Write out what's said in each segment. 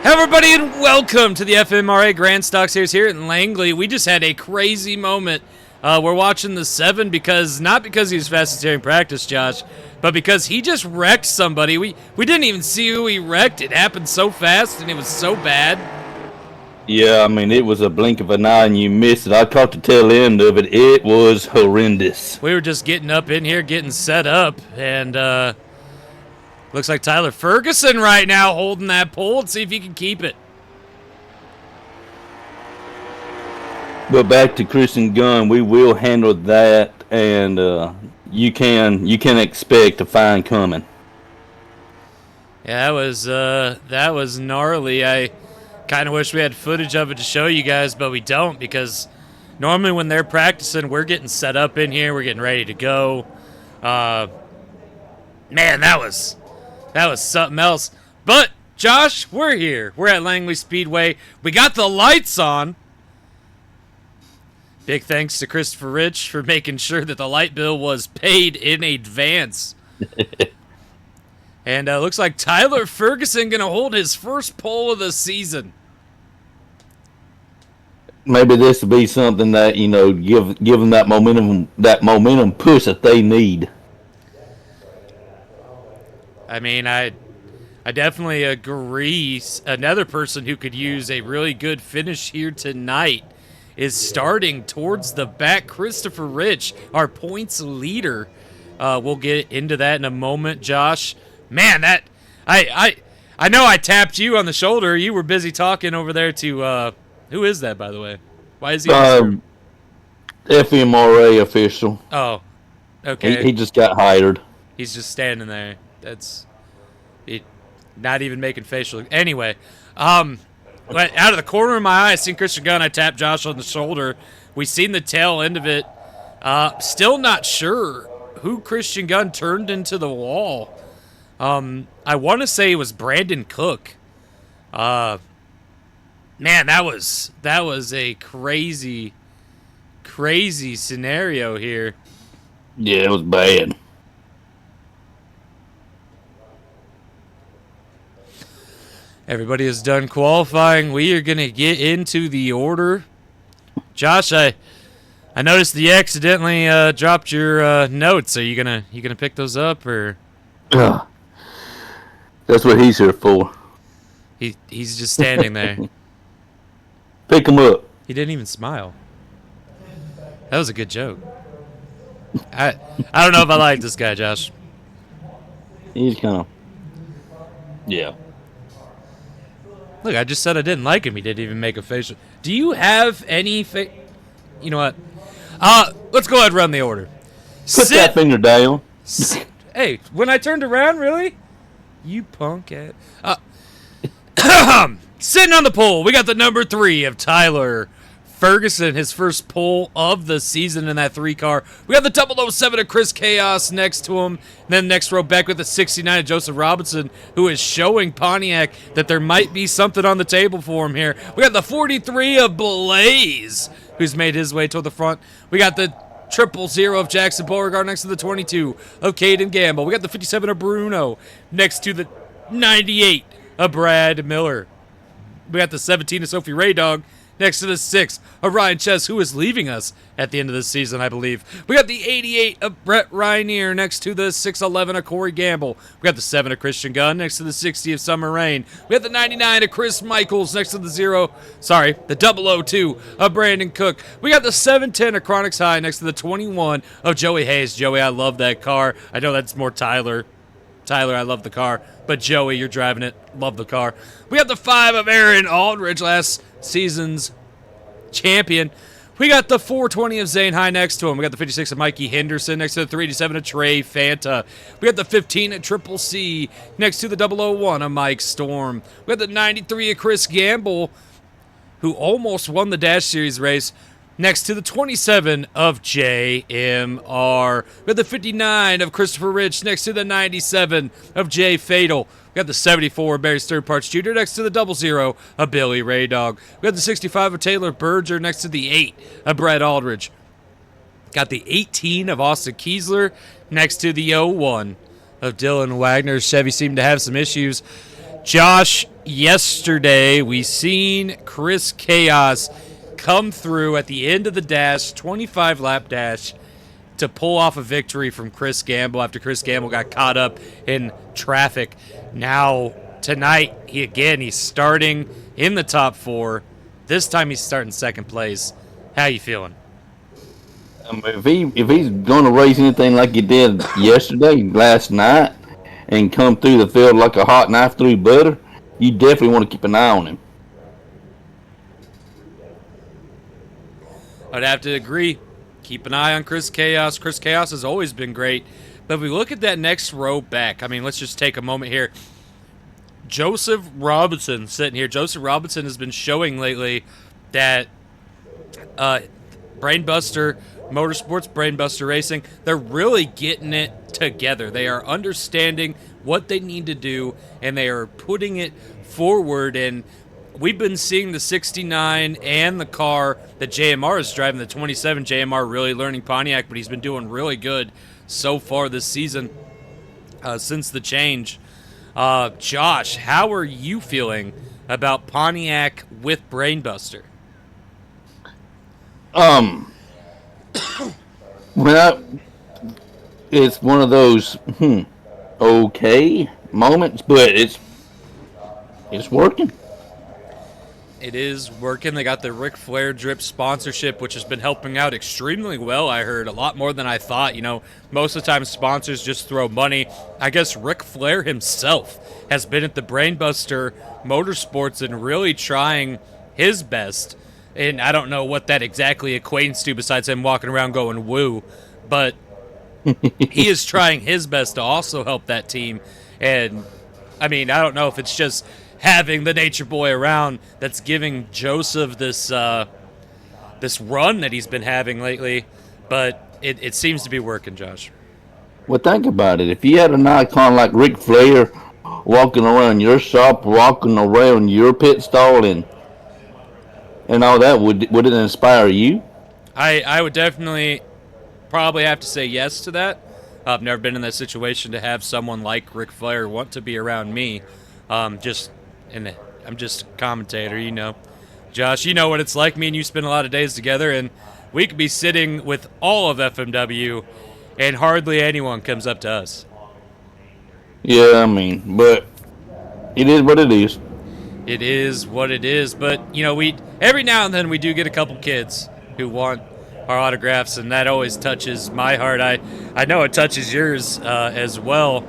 Hello everybody and welcome to the Fmra Grand Stock Series here in Langley. We just had a crazy moment. We're watching the 7 not because he was fastest here in practice, Josh, but because he just wrecked somebody. We didn't even see who he wrecked. It happened so fast and it was so bad. Yeah, I mean, it was a blink of an eye and you missed it. I caught the tail end of it. It was horrendous. We were just getting up in here, getting set up, and looks like Tyler Ferguson right now holding that pole. Let's see if he can keep it. But back to Christian Gunn, we will handle that, and you can expect a fine coming. Yeah, that was gnarly. I kind of wish we had footage of it to show you guys, but we don't, because normally when they're practicing, we're getting set up in here, we're getting ready to go. Man, that was something else. But Josh, we're here. We're at Langley Speedway. We got the lights on. Big thanks to Christopher Rich for making sure that the light bill was paid in advance. And looks like Tyler Ferguson going to hold his first pole of the season. Maybe this will be something that, you know, give them that momentum push that they need. I mean, I definitely agree. Another person who could use a really good finish here tonight is starting towards the back. Christopher Rich, our points leader. We'll get into that in a moment, Josh. Man, that I know I tapped you on the shoulder. You were busy talking over there to who is that, by the way? Why is he Fmra official. Oh, okay. He just got hired. He's just standing there. That's it. Not even making facial. Anyway, out of the corner of my eye, I seen Christian Gunn. I tapped Josh on the shoulder. We seen the tail end of it. Still not sure who Christian Gunn turned into the wall. I want to say it was Brandon Cook. Man, that was a crazy scenario here. Yeah, it was bad. Everybody is done qualifying. We are going to get into the order. Josh, I noticed that you accidentally dropped your notes. Are you gonna pick those up, or? That's what he's here for. He's just standing there. Pick him up. He didn't even smile. That was a good joke. I don't know if I like this guy, Josh. He's kind of, yeah. Look, I just said I didn't like him. He didn't even make a facial. Do you have any You know what? Let's go ahead and run the order. Put that finger down. Hey, when I turned around, really? You punk ass. Sitting on the pole, we got the number 3 of Tyler Ferguson, his first pole of the season in that 3 car. We got the 007 of Chris Chaos next to him. And then next row back with the 69 of Joseph Robinson, who is showing Pontiac that there might be something on the table for him here. We got the 43 of Blaze, who's made his way toward the front. We got the 000 of Jackson Beauregard next to the 22 of Caden Gamble. We got the 57 of Bruno next to the 98 of Brad Miller. We got the 17 of Sophie Raydog next to the 6 of Ryan Chess, who is leaving us at the end of this season, I believe. We got the 88 of Brett Reinier next to the 611 of Corey Gamble. We got the 7 of Christian Gunn next to the 60 of Summer Rain. We got the 99 of Chris Michaels next to the 002 of Brandon Cook. We got the 710 of Chronix High next to the 21 of Joey Hayes. Joey, I love that car. I know that's more Tyler. Tyler, I love the car. But Joey, you're driving it. Love the car. We got the 5 of Aaron Aldridge, last season's champion. We got the 420 of Zane High next to him. We got the 56 of Mikey Henderson next to the 387 of Trey Fanta. We got the 15 at Triple C next to the 001 of Mike Storm. We got the 93 of Chris Gamble, who almost won the Dash Series race, next to the 27 of J.M.R. We got the 59 of Christopher Rich next to the 97 of Jay Fatal. We got the 74 of Barry Third Parts Jr. next to the 00 of Billy Raydog. We got the 65 of Taylor Berger next to the 8 of Brett Aldridge. Got the 18 of Austin Kiesler next to the 01 of Dylan Wagner. Chevy seemed to have some issues. Josh, yesterday we seen Chris Chaos come through at the end of the dash, 25-lap dash, to pull off a victory from Chris Gamble after Chris Gamble got caught up in traffic. Now, tonight, he's starting in the top 4. This time he's starting second place. How you feeling? If he's going to race anything like he did yesterday, last night, and come through the field like a hot knife through butter, you definitely want to keep an eye on him. I'd have to agree. Keep an eye on Chris Chaos. Chris Chaos has always been great. But if we look at that next row back, I mean, let's just take a moment here. Joseph Robinson sitting here. Joseph Robinson has been showing lately that Brainbuster Motorsports, Brainbuster Racing, they're really getting it together. They are understanding what they need to do, and they are putting it forward. And we've been seeing the 69 and the car that JMR is driving, the 27. JMR really learning Pontiac, but he's been doing really good so far this season since the change. Josh, how are you feeling about Pontiac with Brainbuster? Well, it's one of those okay moments, but it's working. It is working. They got the Ric Flair drip sponsorship, which has been helping out extremely well. I heard a lot more than I thought. You know, most of the time sponsors just throw money. I guess Ric Flair himself has been at the Brainbuster Motorsports and really trying his best. And I don't know what that exactly equates to besides him walking around going woo, but he is trying his best to also help that team. And I mean, I don't know if it's just having the Nature Boy around that's giving Joseph this this run that he's been having lately, but it seems to be working, Josh. Well, think about it. If you had an icon like Ric Flair walking around your shop, walking around your pit stall, and all that, would it inspire you? I would definitely probably have to say yes to that. I've never been in that situation to have someone like Ric Flair want to be around me. I'm just a commentator, you know. Josh, you know what it's like. Me and you spend a lot of days together, and we could be sitting with all of FMW, and hardly anyone comes up to us. Yeah, I mean, but it is what it is. It is what it is, but you know, we every now and then we do get a couple kids who want our autographs, and that always touches my heart. I know it touches yours as well.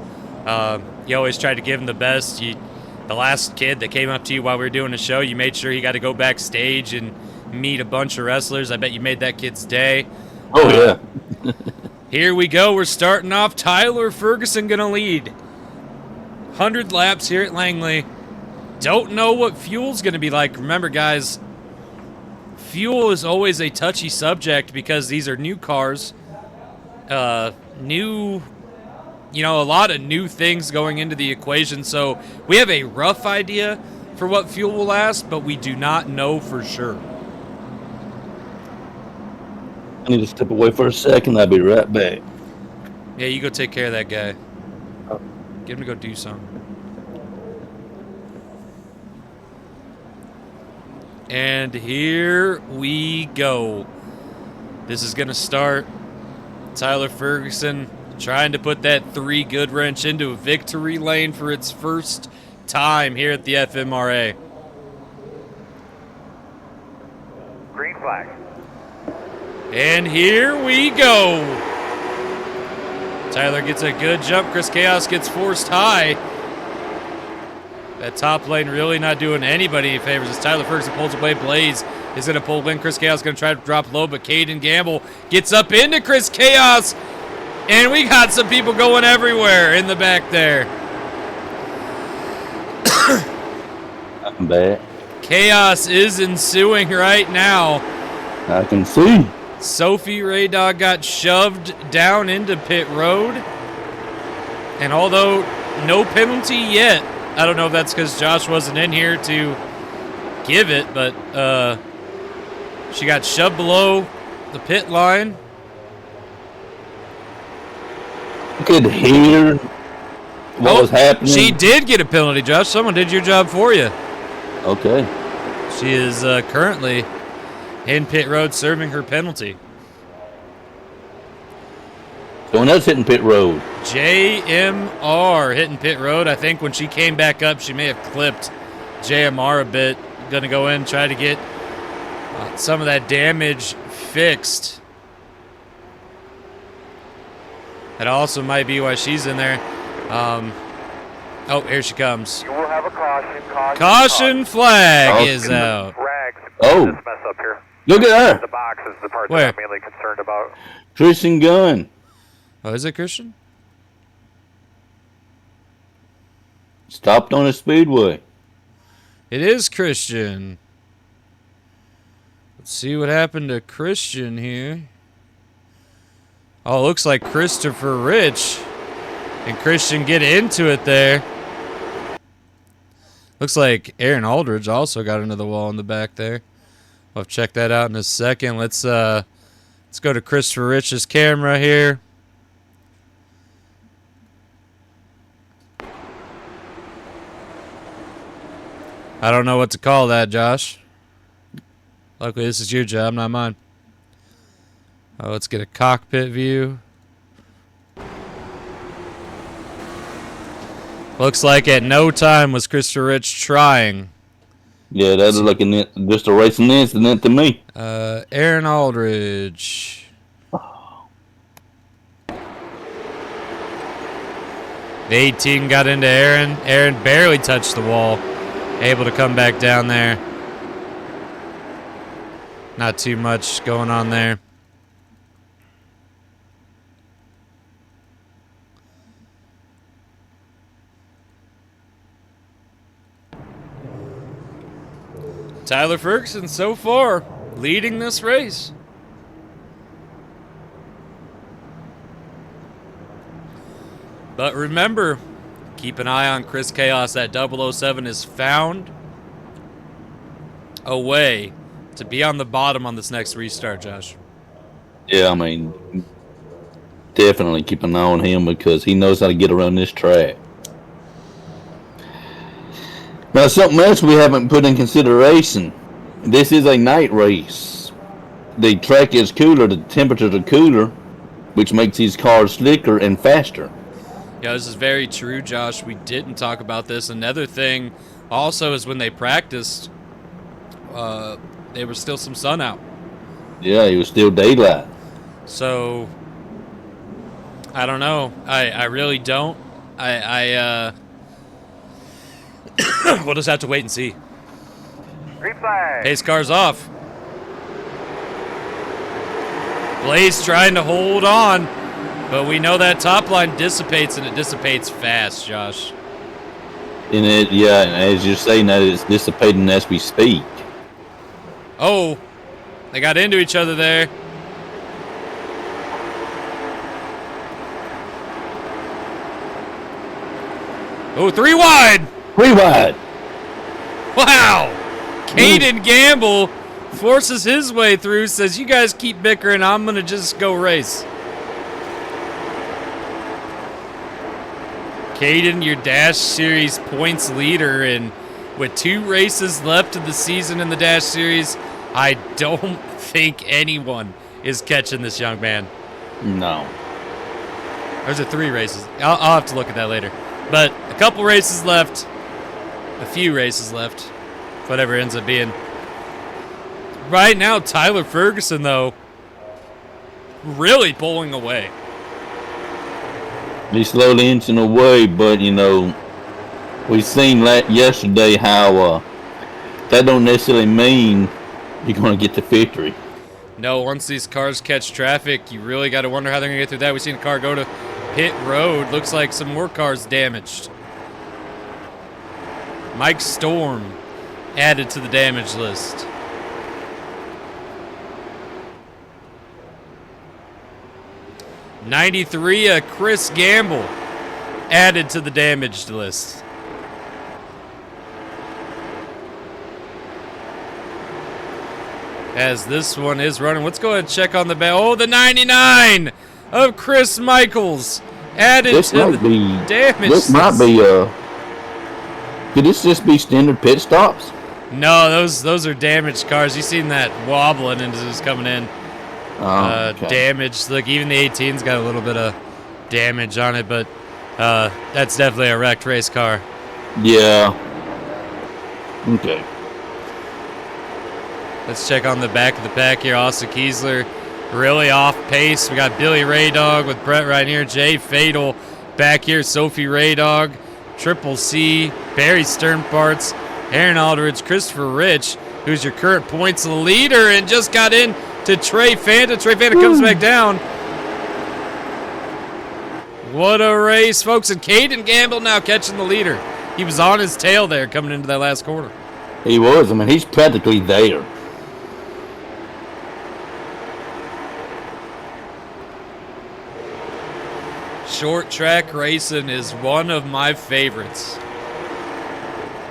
You always try to give them the best. The last kid that came up to you while we were doing the show, you made sure he got to go backstage and meet a bunch of wrestlers. I bet you made that kid's day. Oh yeah. Here we go. We're starting off. Tyler Ferguson gonna lead. 100 laps here at Langley. Don't know what fuel's going to be like. Remember, guys, fuel is always a touchy subject because these are new cars. A lot of new things going into the equation. So we have a rough idea for what fuel will last, but we do not know for sure. I need to step away for a second. I'll be right back. Yeah, you go take care of that guy. Get him to go do something. And here we go. This is going to start. Tyler Ferguson trying to put that 3 good wrench into a victory lane for its first time here at the FMRA. Green flag. And here we go. Tyler gets a good jump. Chris Chaos gets forced high. That top lane really not doing anybody any favors as Tyler Ferguson pulls away. Blaze is going to pull in. Chris Chaos going to try to drop low, but Caden Gamble gets up into Chris Chaos. And we got some people going everywhere in the back there. I'm back. Chaos is ensuing right now. I can see. Sophie Ray Dog got shoved down into pit road. And although no penalty yet, I don't know if that's because Josh wasn't in here to give it, but she got shoved below the pit line. You could hear what was happening? She did get a penalty, Josh. Someone did your job for you. Okay. She is currently in pit road serving her penalty. Someone else hitting pit road. G.A.M.E hitting pit road. I think when she came back up, she may have clipped G.A.M.E a bit. Going to go in and try to get some of that damage fixed. That also might be why she's in there. Oh, here she comes. You will have a caution. Caution flag is out. Rags. Oh. This mess up here. Look at The her. box is the part Where? that I'm mainly concerned about. Christian Gunn. Oh, is it Christian? Stopped on a speedway. It is Christian. Let's see what happened to Christian here. Oh, it looks like Christopher Rich and Christian get into it there. Looks like Aaron Aldridge also got into the wall in the back there. We'll check that out in a second. Let's go to Christopher Rich's camera here. I don't know what to call that, Josh. Luckily, this is your job, not mine. Oh, let's get a cockpit view. Looks like at no time was Christopher Rich trying. Yeah, that's like just a racing incident to me. Aaron Aldridge. The 18 got into Aaron. Aaron barely touched the wall. Able to come back down there. Not too much going on there. Tyler Ferguson so far leading this race. But remember, keep an eye on Chris Chaos. That 007 is found a way to be on the bottom on this next restart, Josh. Yeah, I mean, definitely keep an eye on him because he knows how to get around this track. Now, something else we haven't put in consideration. This is a night race. The track is cooler, the temperatures are cooler, which makes these cars slicker and faster. Yeah, this is very true, Josh. We didn't talk about this. Another thing also is when they practiced, there was still some sun out. Yeah, it was still daylight. So, I don't know. I really don't. We'll just have to wait and see. Green flag. Pace car's off. Blaze trying to hold on, but we know that top line dissipates, and it dissipates fast, Josh. And and as you're saying that, it's dissipating as we speak. Oh, they got into each other there. Oh, 3 wide. 3 wide. Wow. Caden Gamble forces his way through, says, you guys keep bickering, I'm going to just go race. Caden, your Dash Series points leader, and with 2 races left of the season in the Dash Series, I don't think anyone is catching this young man. No. There's 3 races. I'll have to look at that later. But a couple races left. A few races left. Whatever it ends up being. Right now, Tyler Ferguson, though, really pulling away. He's slowly inching away, but, we seen yesterday how that don't necessarily mean you're going to get the victory. No, once these cars catch traffic, you really got to wonder how they're going to get through that. We've seen a car go to pit road. Looks like some more cars damaged. Mike Storm added to the damage list. '93, Chris Gamble added to the damaged list. As this one is running, let's go ahead and check on the back. Oh, the 99 of Chris Michaels added This to might the be. damage. This might be. Could this just be standard pit stops? No, those are damaged cars. You seen that wobbling and just coming in. Okay. Damage. Look, even the 18's got a little bit of damage on it, but that's definitely a wrecked race car. Yeah. Okay. Let's check on the back of the pack here. Austin Kiesler really off pace. We got Billy Raydog with Brett right here. Jay Fatal back here. Sophie Raydog. Triple C. Barry Sternparts. Aaron Aldridge. Christopher Rich, who's your current points leader and just got in to Trey Fanta. Trey Fanta comes back down. What a race, folks. And Caden Gamble now catching the leader. He was on his tail there coming into that last quarter. He was. I mean, he's practically there. Short track racing is one of my favorites.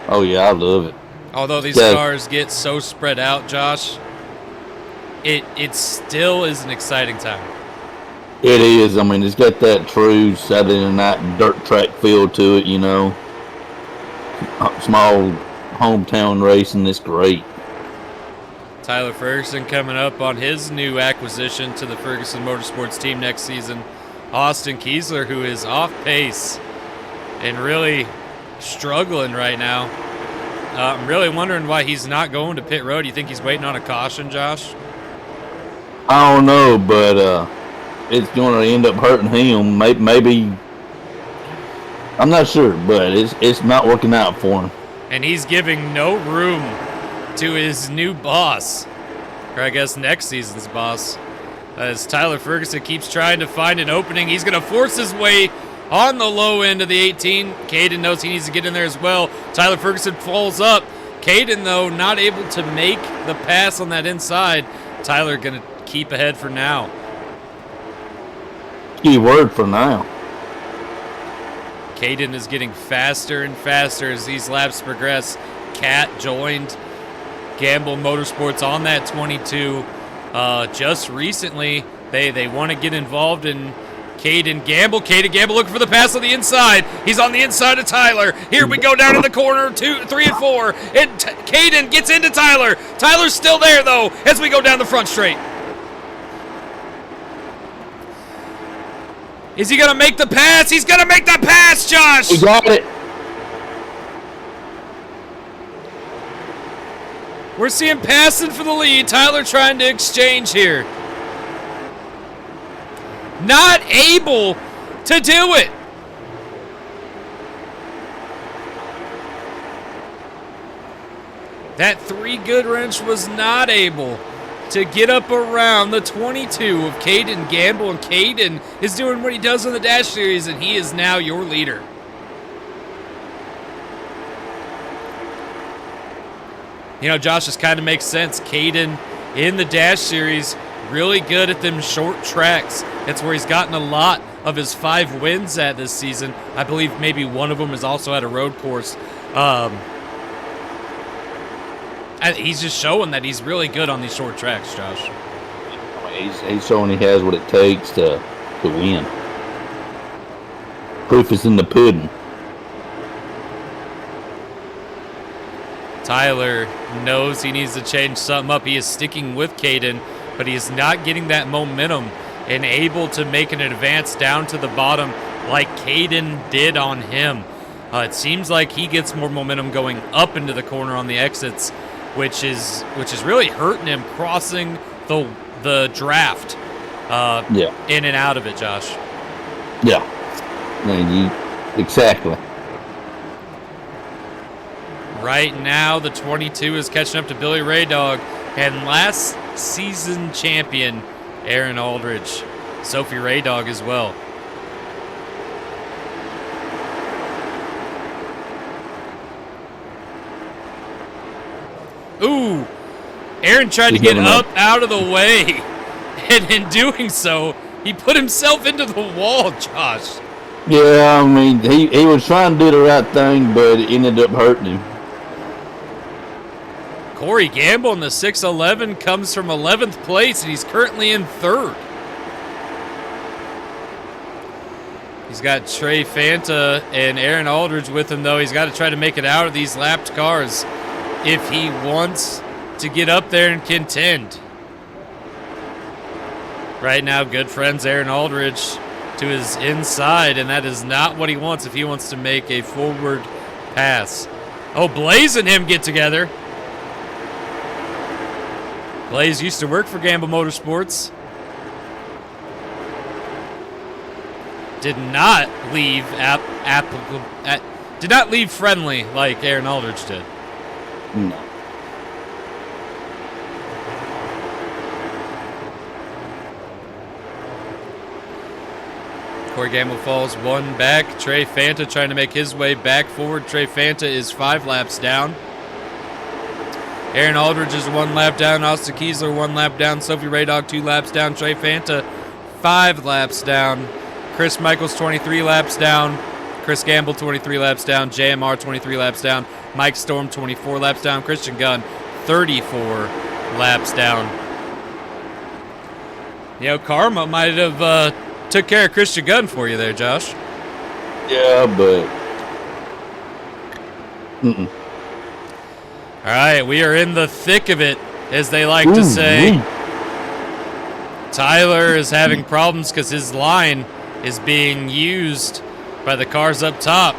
Oh, yeah, I love it. Although these cars get so spread out, Josh, it still is an exciting time. It is. I mean, it's got that true Saturday night dirt track feel to it, you know. Small hometown racing. It's great. Tyler Ferguson coming up on his new acquisition to the Ferguson Motorsports team next season. Austin Kiesler, who is off pace and really struggling right now. I'm really wondering why he's not going to pit road. Do you think he's waiting on a caution, Josh? I don't know, but it's going to end up hurting him. Maybe I'm not sure, but it's not working out for him. And he's giving no room to his new boss, or I guess next season's boss, as Tyler Ferguson keeps trying to find an opening. He's going to force his way on the low end of the 18. Caden knows he needs to get in there as well. Tyler Ferguson falls up. Caden, though, not able to make the pass on that inside. Tyler going to keep ahead for now. Key word for now. Caden is getting faster and faster as these laps progress. Cat joined Gamble Motorsports on that 22 just recently. They want to get involved in Caden Gamble. Caden Gamble looking for the pass on the inside. He's on the inside of Tyler. Here we go down in the corner, 2, 3, and 4. And Caden gets into Tyler. Tyler's still there, though, as we go down the front straight. Is he going to make the pass? He's going to make the pass, Josh! He got it. We're seeing passing for the lead. Tyler trying to exchange here. Not able to do it. That 3 good wrench was not able to get up around the 22 of Caden Gamble, and Caden is doing what he does in the Dash Series, and he is now your leader. You know, Josh, this kind of makes sense. Caden in the Dash Series, really good at them short tracks. That's where he's gotten a lot of his 5 wins at this season. I believe maybe one of them is also at a road course. He's just showing that he's really good on these short tracks, Josh. He's showing he has what it takes to win. Proof is in the pudding. Tyler knows he needs to change something up. He is sticking with Caden, but he is not getting that momentum and able to make an advance down to the bottom like Caden did on him. It seems like he gets more momentum going up into the corner on the exits, which is really hurting him crossing the draft in and out of it, Josh. Yeah. Exactly. Right now, the 22 is catching up to Billy Raydog and last season champion Aaron Aldridge. Sophie Raydog as well. Ooh, Aaron tried to get up out of the way, and in doing so, he put himself into the wall, Josh. Yeah, I mean, he was trying to do the right thing, but it ended up hurting him. Corey Gamble in the 611 comes from 11th place, and he's currently in 3rd. He's got Trey Fanta and Aaron Aldridge with him, though. He's got to try to make it out of these lapped cars if he wants to get up there and contend. Right now, good friends Aaron Aldridge to his inside, and that is not what he wants if he wants to make a forward pass. Oh, Blaze and him get together. Blaze used to work for G.A.M.E Motorsports. Did not leave did not leave friendly like Aaron Aldridge did. No. Corey Gamble falls one back. Trey Fanta trying to make his way back forward. Trey Fanta is 5 laps down. Aaron Aldridge is 1 lap down. Austin Kiesler 1 lap down. Sophie Raydog 2 laps down. Trey Fanta 5 laps down. Chris Michaels 23 laps down. Chris Gamble 23 laps down. JMR 23 laps down. Mike Storm 24 laps down. Christian Gunn 34 laps down. You know, karma might have took care of Christian Gunn for you there, Josh. Yeah, but... All right, we are in the thick of it, as they like to say. Tyler is having problems because his line is being used by the cars up top.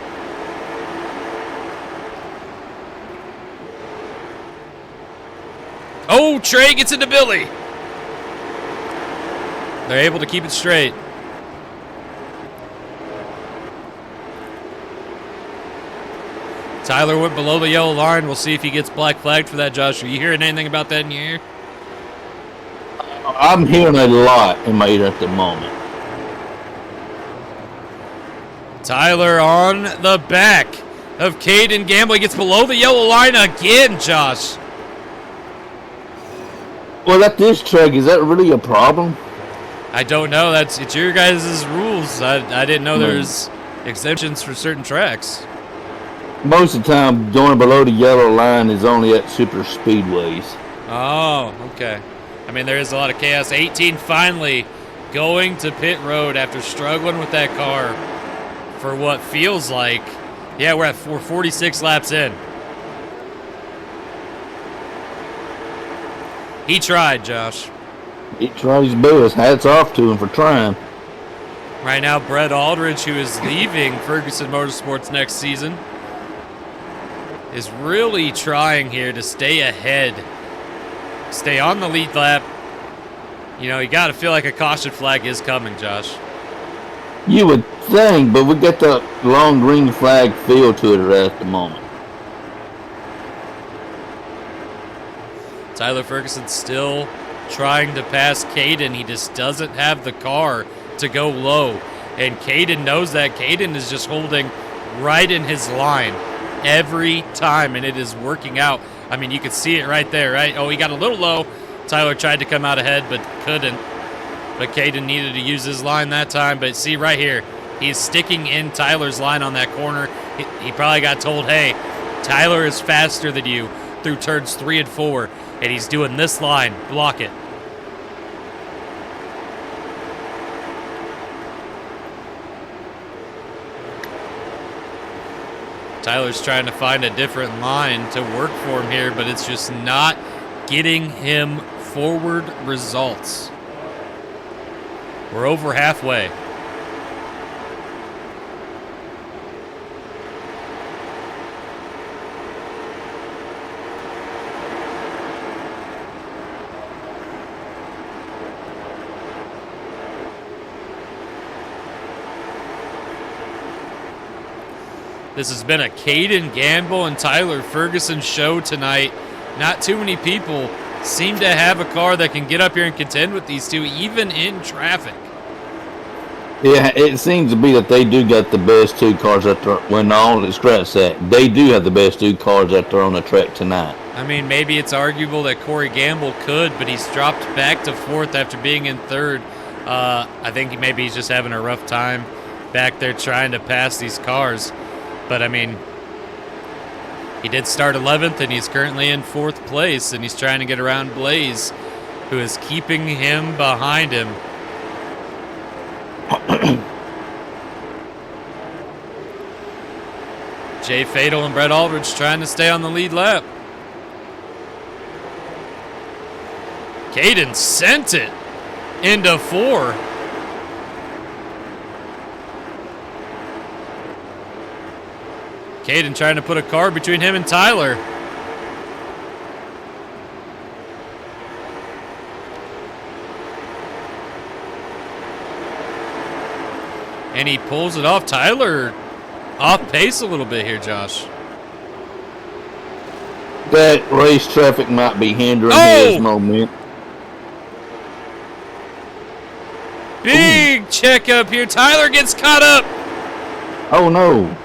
Oh, Trey gets into Billy. They're able to keep it straight. Tyler went below the yellow line. We'll see if he gets black flagged for that, Josh. Are you hearing anything about that in your ear? I'm hearing a lot in my ear at the moment. Tyler on the back of Caden Gamble. He gets below the yellow line again, Josh. Well, at this track, is that really a problem? I don't know. It's your guys' rules. I didn't know there's exemptions for certain tracks. Most of the time, going below the yellow line is only at super speedways. Oh, okay. I mean, there is a lot of chaos. 18 finally going to pit road after struggling with that car for what feels like, yeah, we're 46 laps in. He tried, Josh. He tried his best. Hats off to him for trying. Right now, Brett Aldridge, who is leaving Ferguson Motorsports next season, is really trying here to stay ahead, stay on the lead lap. You know, you got to feel like a caution flag is coming, Josh. You would think, but we got the long green flag feel to it right at the moment. Tyler Ferguson still trying to pass Caden. He just doesn't have the car to go low. And Caden knows that. Caden is just holding right in his line every time, and it is working out. I mean, you could see it right there, right? Oh, he got a little low. Tyler tried to come out ahead, but couldn't. But Caden needed to use his line that time. But see right here, he's sticking in Tyler's line on that corner. He probably got told, hey, Tyler is faster than you through turns 3 and 4, and he's doing this line. Block it. Tyler's trying to find a different line to work for him here, but it's just not getting him forward results. We're over halfway. This has been a Caden Gamble and Tyler Ferguson show tonight. Not too many people seem to have a car that can get up here and contend with these two, even in traffic. Yeah, it seems to be that they do got the best 2 cars that they're, when all is scratch that, they do have the best 2 cars that they're on the track tonight. I mean, maybe it's arguable that Corey Gamble could, but he's dropped back to 4th after being in 3rd. I think maybe he's just having a rough time back there trying to pass these cars. But, I mean, he did start 11th, and he's currently in 4th place, and he's trying to get around Blaze, who is keeping him behind him. Jay Fatal and Brett Aldridge trying to stay on the lead lap. Caden sent it into 4. Caden trying to put a car between him and Tyler. And he pulls it off. Tyler off pace a little bit here, Josh. That race traffic might be hindering his moment. Big check up here. Tyler gets caught up. Oh, no.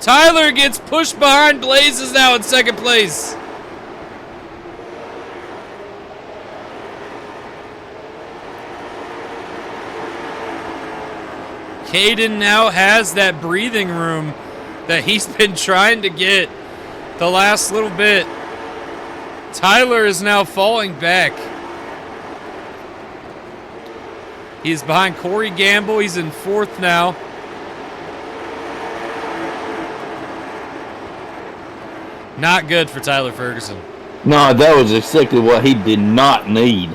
Tyler gets pushed behind. Blazes now in second place. Caden now has that breathing room that he's been trying to get the last little bit. Tyler is now falling back. He's behind Corey Gamble. He's in 4th now. Not good for Tyler Ferguson. No, that was exactly what he did not need.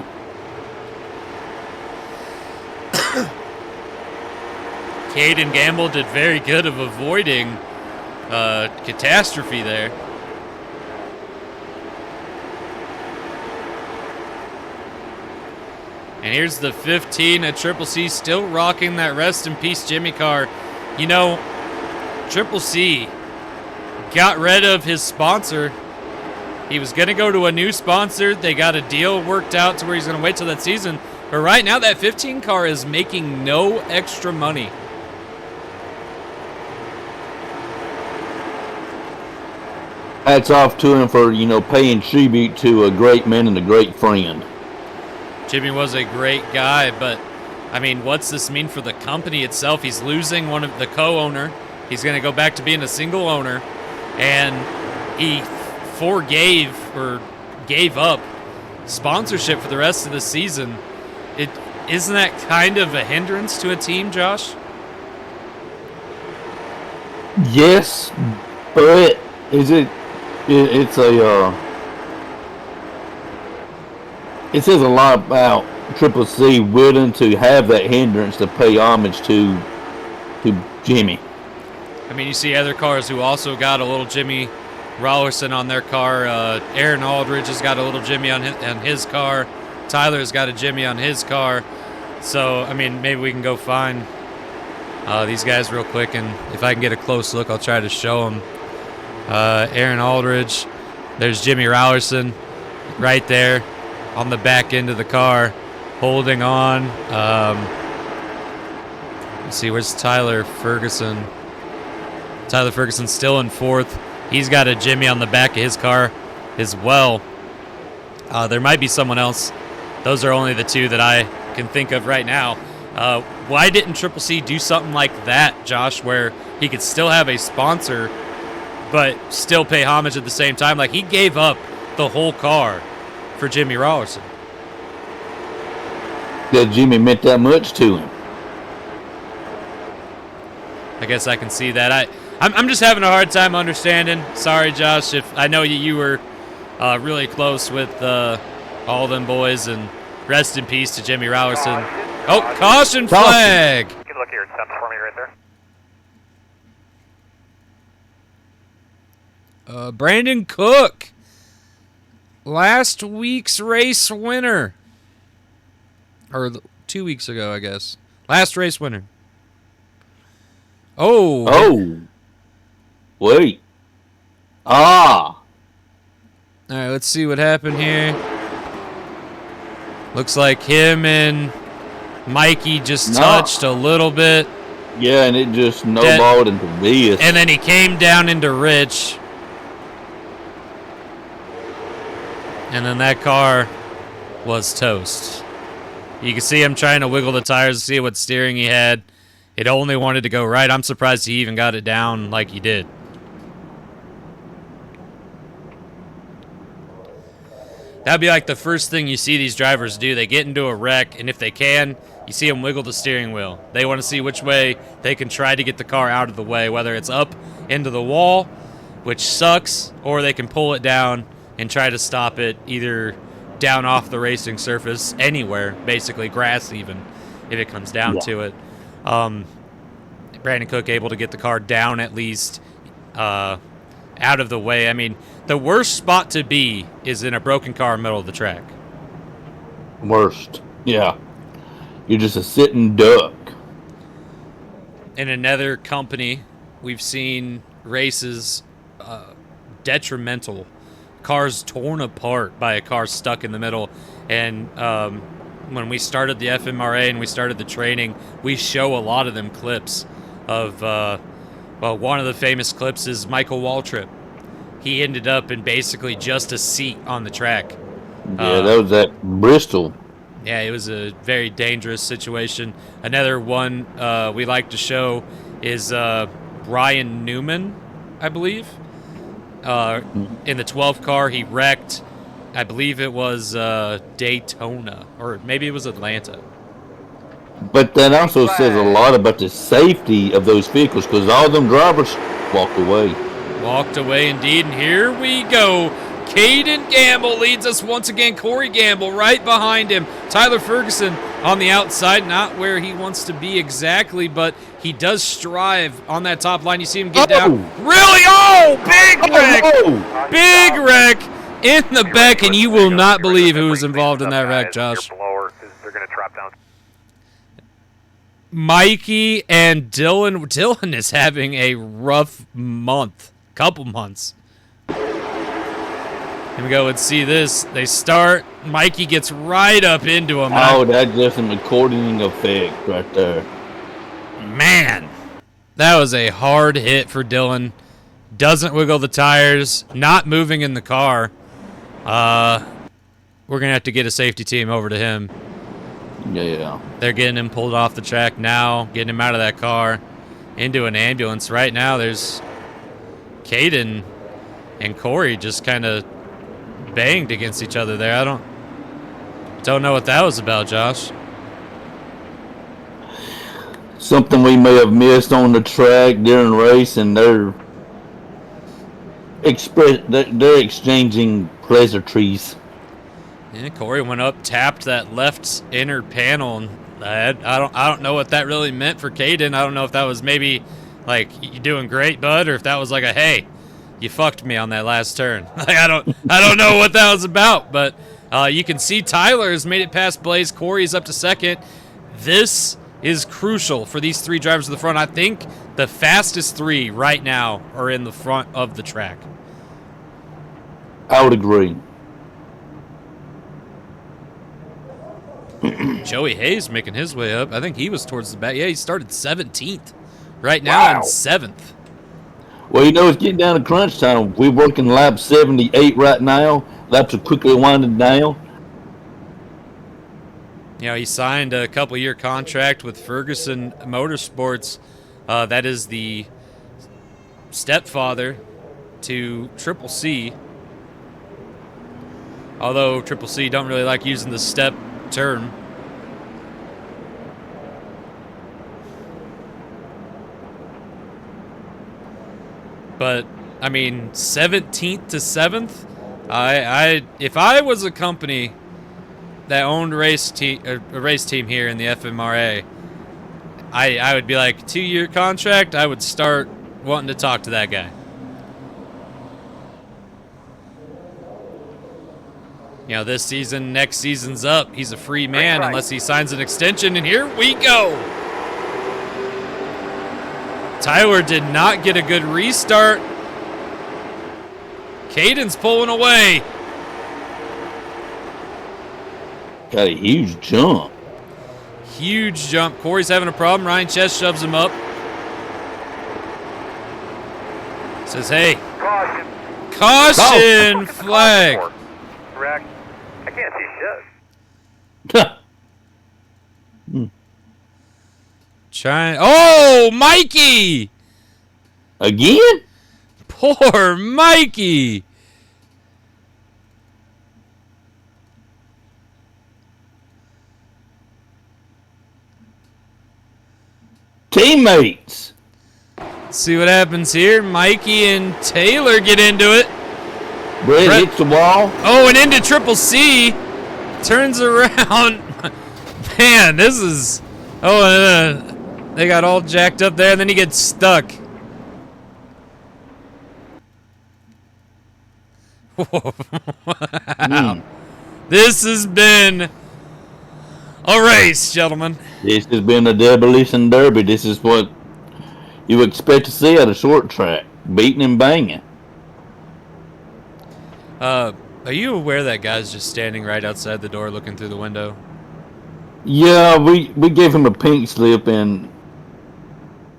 Caden Gamble did very good of avoiding catastrophe there. And here's the 15 at Triple C, still rocking that rest in peace Jimmy car. You know, Triple C got rid of his sponsor. He was going to go to a new sponsor. They got a deal worked out to where he's going to wait till that season. But right now, that 15 car is making no extra money. Hats off to him for, paying tribute to a great man and a great friend. Jimmy was a great guy, but, I mean, what's this mean for the company itself? He's losing one of the co-owner. He's going to go back to being a single owner. And he forgave or gave up sponsorship for the rest of the season. Isn't that kind of a hindrance to a team, Josh? Yes, but it says a lot about Triple C willing to have that hindrance to pay homage to Jimmy. I mean, you see other cars who also got a little Jimmy Rollerson on their car. Aaron Aldridge has got a little Jimmy on his car. Tyler's got a Jimmy on his car. So, I mean, maybe we can go find these guys real quick, and if I can get a close look, I'll try to show them. Aaron Aldridge, there's Jimmy Rollerson right there on the back end of the car, holding on. Let's see, where's Tyler Ferguson? Tyler Ferguson's still in 4th. He's got a Jimmy on the back of his car as well. There might be someone else. Those are only the 2 that I can think of right now. Why didn't Triple C do something like that, Josh, where he could still have a sponsor but still pay homage at the same time? Like, he gave up the whole car for Jimmy Rollerson. That Jimmy meant that much to him. I guess I can see that. I'm just having a hard time understanding. Sorry, Josh, if I know you were really close with all them boys, and rest in peace to Jimmy Rollerson. Oh, caution flag! You can look at your steps for me right there. Brandon Cook, last week's race winner. Or 2 weeks ago, I guess. Last race winner. Oh. Wait. All right, let's see what happened here. Looks like him and Mikey just touched a little bit. Yeah, and it just snowballed into this. And then he came down into Rich. And then that car was toast. You can see him trying to wiggle the tires to see what steering he had. It only wanted to go right. I'm surprised he even got it down like he did. That'd be like the first thing you see these drivers do. They get into a wreck, and if they can, You see them wiggle the steering wheel. They want to see which way they can try to get the car out of the way, whether it's up into the wall, which sucks, or they can pull it down and try to stop it either down off the racing surface, anywhere, basically, grass even, if it comes down to it. Brandon Cook able to get the car down at least out of the way. I mean, the worst spot to be is in a broken car in the middle of the track. Worst. Yeah. You're just a sitting duck. In another company, we've seen races detrimental. Cars torn apart by a car stuck in the middle. And when we started the Fmra and we started the training, we show a lot of them clips of, well, one of the famous clips is Michael Waltrip. He ended up in basically just a seat on the track. Yeah, that was at Bristol. Yeah, it was a very dangerous situation. Another one we like to show is Brian Newman, I believe. In the 12 car, he wrecked, I believe it was Daytona, or maybe it was Atlanta. But that also says a lot about the safety of those vehicles, because all them drivers walked away. Walked away indeed, and here we go. Caden Gamble leads us once again. Corey Gamble right behind him. Tyler Ferguson on the outside, not where he wants to be exactly, but he does strive on that top line. You see him get down. Really? Oh, big wreck! Big wreck in the back, and you will not believe who was involved in that wreck, Josh. They're going to drop down. Mikey and Dylan. Dylan is having a rough couple months. Here we go and see this. They start. Mikey gets right up into him. Oh, that's just an accordioning effect right there. Man, that was a hard hit for Dylan. Doesn't wiggle the tires. Not moving in the car. We're going to have to get a safety team over to him. Yeah. They're getting him pulled off the track now. Getting him out of that car. Into an ambulance. Right now, there's Caden and Corey just kind of banged against each other there. I don't know what that was about, Josh. Something we may have missed on the track during race, and they're exchanging pleasantries. Yeah, Corey went up, tapped that left inner panel, and I don't know what that really meant for Caden. I don't know if that was maybe like, you doing great, bud, or if that was like a, hey, you fucked me on that last turn. Like, I don't know what that was about, but you can see Tyler has made it past Blaze. Corey's up to second. This is crucial for these three drivers to the front. I think the fastest three right now are in the front of the track. I would agree. Joey Hayes making his way up. I think he was towards the back. Yeah, he started 17th. Right now in 7th. Well, you know, it's getting down to crunch time. We're working lap 78 right now. Laps are quickly winding down. You know, he signed a couple-year contract with Ferguson Motorsports. That is the stepfather to Triple C. Although Triple C don't really like using the step term. But I mean, 17th to 7th. If I was a company that owned a race team here in the Fmra, I would be like, 2-year contract. I would start wanting to talk to that guy. You know, this season, next season's up. He's a free man unless he signs an extension. And here we go. Tyler did not get a good restart. Caden's pulling away. Got a huge jump. Huge jump. Corey's having a problem. Ryan Chess shoves him up. Says, hey. Caution. Caution flag. Wreck. I can't see shit. Oh, Mikey! Again? Poor Mikey. teammates. See what happens here. Mikey and Taylor get into it. Brett hits the wall. Oh, and into Triple C. Turns around. Man, this is... Oh, they got all jacked up there, and then he gets stuck. Wow. This has been a race, gentlemen. This has been a demolition derby. This is what you expect to see at a short track. Beating and banging. Are you aware that guy's just standing right outside the door looking through the window? Yeah, we gave him a pink slip, and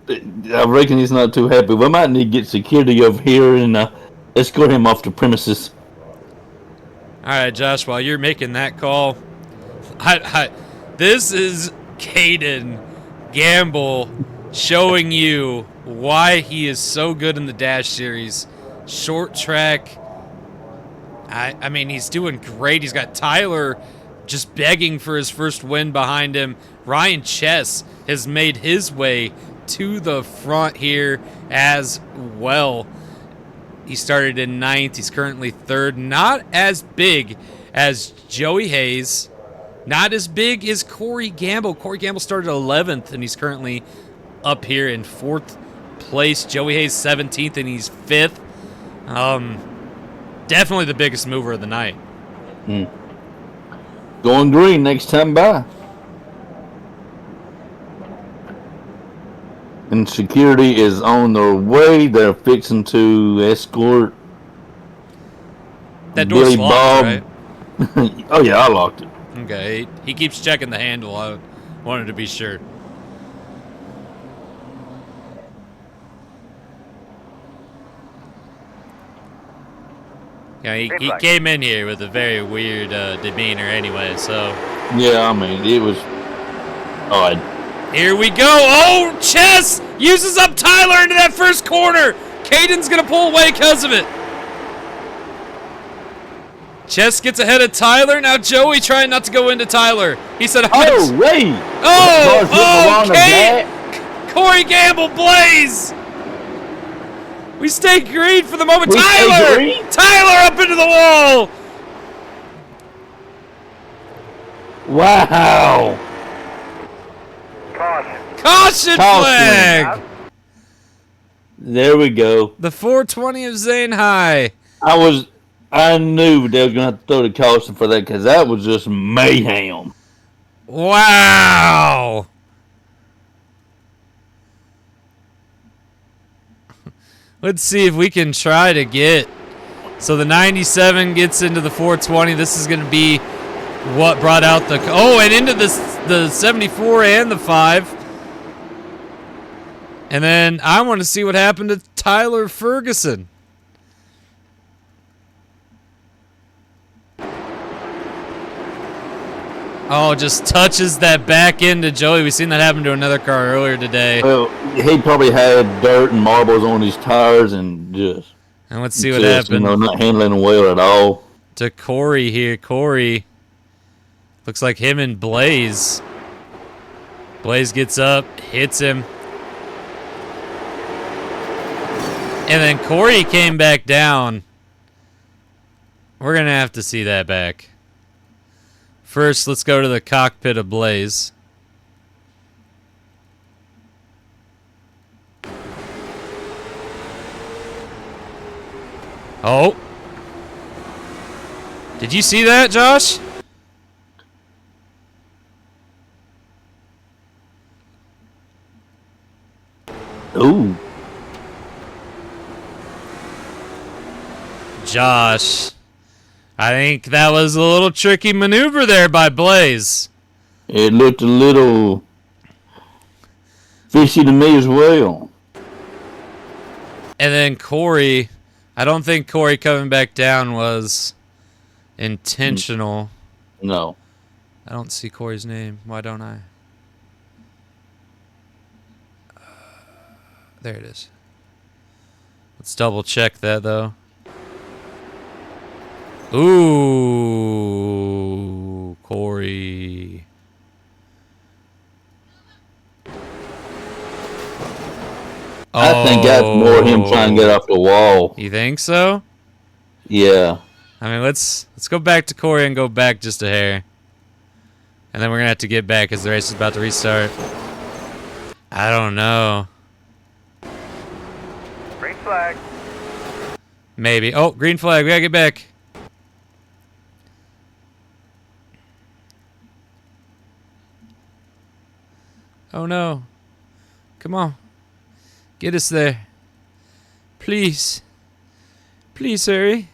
I reckon he's not too happy. We might need to get security over here and escort him off the premises. All right, Josh, while you're making that call, this is Caden Gamble showing you why he is so good in the Dash Series. Short track. I mean, he's doing great. He's got Tyler just begging for his first win behind him. Ryan Chess has made his way to the front here as well. He started in 9th. He's currently 3rd. Not as big as Joey Hayes. Not as big as Corey Gamble. Corey Gamble started 11th, and he's currently up here in 4th place. Joey Hayes 17th, and he's 5th. Definitely the biggest mover of the night. Going green next time by. And security is on their way. They're fixing to escort That door's Billy locked, Bob. right? Oh yeah, I locked it. Okay. He keeps checking the handle. I wanted to be sure. Yeah, he came in here with a very weird demeanor anyway, so... Yeah, I mean, it was odd. Here we go. Oh, Chess uses up Tyler into that first corner. Caden's going to pull away because of it. Chess gets ahead of Tyler. Now Joey trying not to go into Tyler. He said... Oh, wait! Okay! Corey Gamble, Blaze! We stay green for the moment. Tyler up into the wall! Wow! Caution flag! There we go. The 420 of Zane High. I knew they were going to have to throw the caution for that because that was just mayhem. Wow! Let's see if we can try to get... So the 97 gets into the 420. This is going to be what brought out the... Oh, and into the 74 and the 5. And then I want to see what happened to Tyler Ferguson. Oh, just touches that back end to Joey. We've seen that happen to another car earlier today. Well, he probably had dirt and marbles on his tires and just... And let's see what happened. Not handling them well at all. To Corey here. Corey. Looks like him and Blaze. Blaze gets up, hits him. And then Corey came back down. We're going to have to see that back. First, let's go to the cockpit of Blaze. Oh. Did you see that, Josh? Ooh. Josh. I think that was a little tricky maneuver there by Blaze. It looked a little fishy to me as well. And then Corey, I don't think Corey coming back down was intentional. No. I don't see Corey's name. Why don't I? There it is. Let's double check that though. Ooh, Corey. I think that's more him trying to get off the wall. You think so? Yeah. I mean, let's go back to Corey and go back just a hair. And then we're going to have to get back because the race is about to restart. I don't know. Green flag. Maybe. Oh, green flag. We got to get back. Oh, no. Come on. Get us there. Please. Please hurry.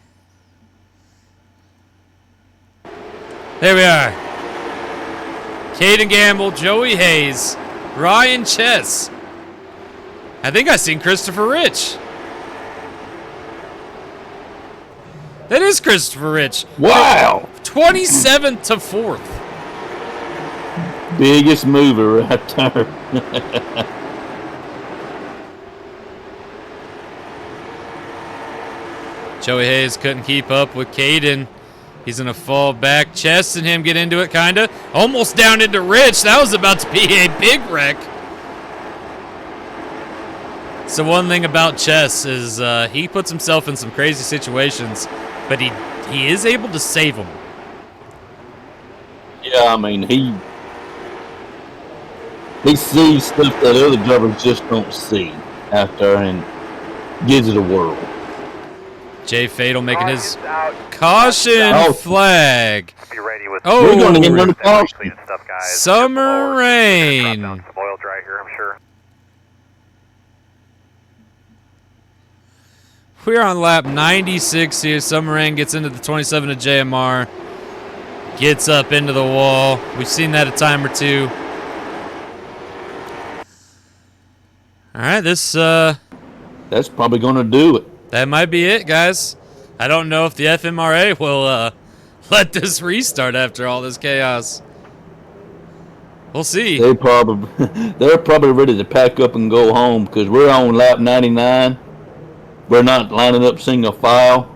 There we are. Caden Gamble, Joey Hayes, Ryan Chess. I think I seen Christopher Rich. That is Christopher Rich. Wow. 27th to 4th. Biggest mover right there. Joey Hayes couldn't keep up with Caden. He's going to fall back. Chess and him get into it, kind of. Almost down into Rich. That was about to be a big wreck. So one thing about Chess is he puts himself in some crazy situations, but he is able to save them. Yeah, I mean, he sees stuff that other drivers just don't see out there and gives it a whirl. Jay Fatal making his Out. caution flag. Be ready with Oh, We're going to get another caution. clean stuff, guys. Summer Drop rain. down some oil dry here, I'm sure. We're on lap 96 here. Summer rain gets into the 27 of JMR. Gets up into the wall. We've seen that a time or two. All right, this That's probably going to do it. that might be it, guys. I don't know if the FMRA will let this restart after all this chaos. We'll see. They're probably ready to pack up and go home because we're on lap 99. We're not lining up single file.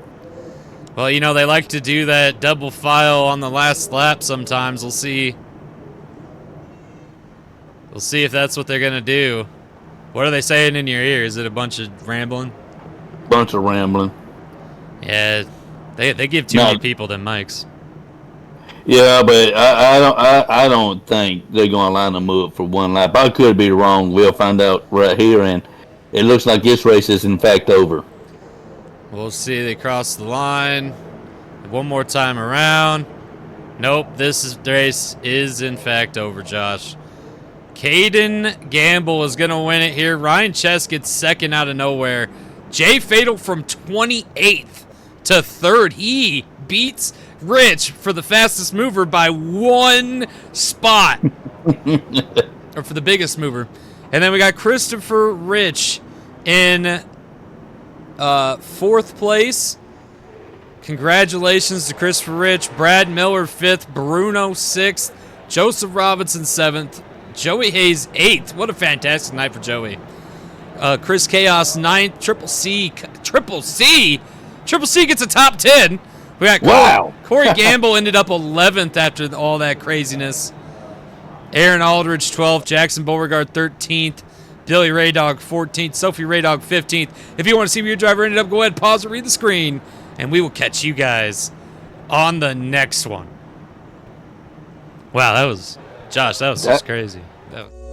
Well, you know, they like to do that double file on the last lap sometimes. We'll see. We'll see if that's what they're going to do. What are they saying in your ear? Is it a bunch of rambling? Bunch of rambling. Yeah, they give too many people them mics. Yeah, but I don't think they're going to line them up for one lap. I could be wrong. We'll find out right here, and it looks like this race is in fact over. We'll see. They cross the line. One more time around. Nope, this race is in fact over, Josh. Caden Gamble is going to win it here. Ryan Chess gets second out of nowhere. Jay Fatal from 28th to 3rd. He beats Rich for the fastest mover by 1 spot. Or for the biggest mover. And then we got Christopher Rich in 4th place. Congratulations to Christopher Rich. Brad Miller 5th. Bruno 6th. Joseph Robinson 7th. Joey Hayes 8th. What a fantastic night for Joey. Chris Chaos 9th. Triple C gets a top 10. We got Corey Gamble ended up 11th after all that craziness. Aaron Aldridge 12th. Jackson Beauregard 13th. Billy Raydog 14th. Sophie Raydog 15th. If you want to see where your driver ended up, go ahead, pause or read the screen, and we will catch you guys on the next one. Wow, that was Josh. That was just crazy. That was